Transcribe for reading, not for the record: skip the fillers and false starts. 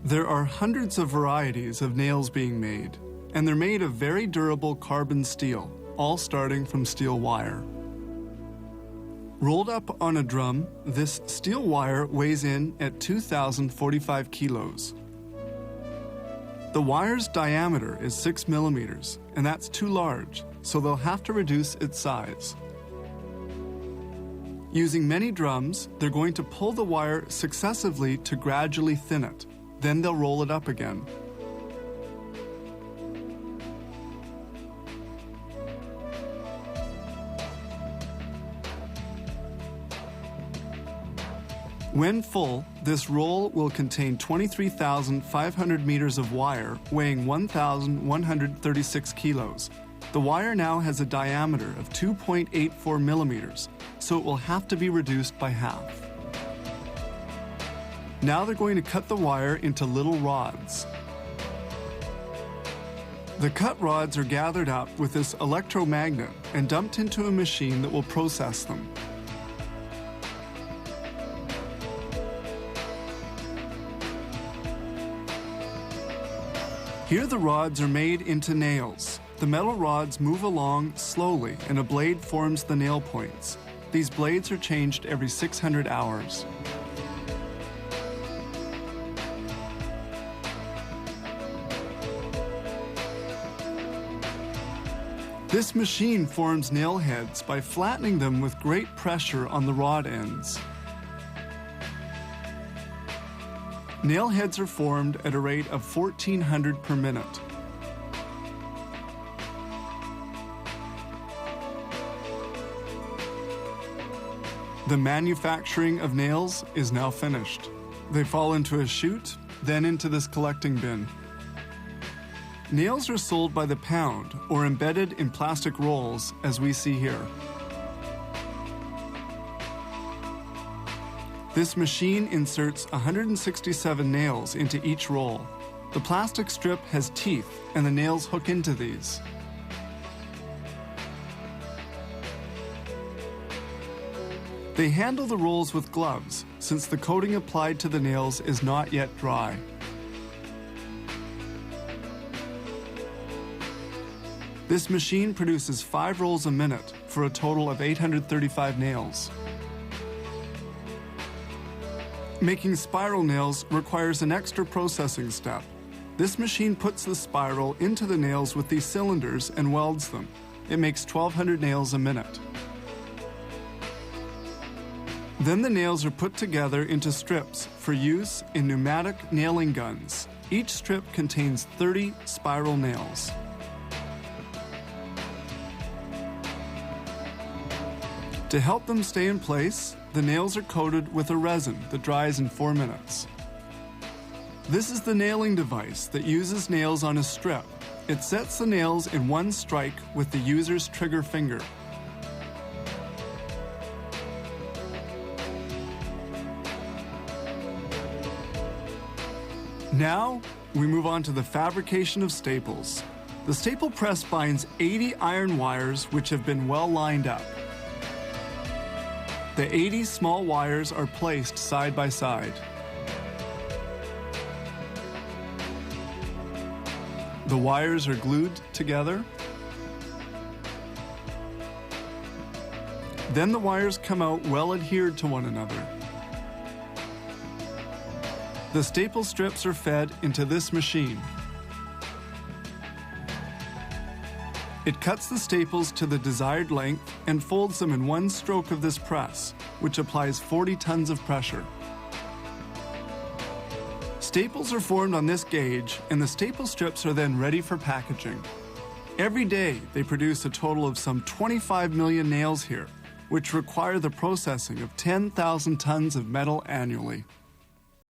There are hundreds of varieties of nails being made, and they're made of very durable carbon steel, all starting from steel wire. Rolled up on a drum, this steel wire weighs in at 2,045 kilos. The wire's diameter is 6 millimeters, and that's too large, so they'll have to reduce its size. Using many drums, they're going to pull the wire successively to gradually thin it. Then they'll roll it up again. When full, this roll will contain 23,500 meters of wire weighing 1,136 kilos. The wire now has a diameter of 2.84 millimeters, so it will have to be reduced by half. Now they're going to cut the wire into little rods. The cut rods are gathered up with this electromagnet and dumped into a machine that will process them. Here the rods are made into nails. The metal rods move along slowly and a blade forms the nail points. These blades are changed every 600 hours. This machine forms nail heads by flattening them with great pressure on the rod ends. Nail heads are formed at a rate of 1,400 per minute. The manufacturing of nails is now finished. They fall into a chute, then into this collecting bin. Nails are sold by the pound or embedded in plastic rolls, as we see here. This machine inserts 167 nails into each roll. The plastic strip has teeth, and the nails hook into these. They handle the rolls with gloves, since the coating applied to the nails is not yet dry. This machine produces 5 rolls a minute for a total of 835 nails. Making spiral nails requires an extra processing step. This machine puts the spiral into the nails with these cylinders and welds them. It makes 1,200 nails a minute. Then the nails are put together into strips for use in pneumatic nailing guns. Each strip contains 30 spiral nails. To help them stay in place, the nails are coated with a resin that dries in 4 minutes. This is the nailing device that uses nails on a strip. It sets the nails in one strike with the user's trigger finger. Now, we move on to the fabrication of staples. The staple press binds 80 iron wires which have been well lined up. The 80 small wires are placed side by side. The wires are glued together. Then the wires come out well adhered to one another. The staple strips are fed into this machine. It cuts the staples to the desired length and folds them in one stroke of this press, which applies 40 tons of pressure. Staples are formed on this gauge, and the staple strips are then ready for packaging. Every day, they produce a total of some 25 million nails here, which require the processing of 10,000 tons of metal annually.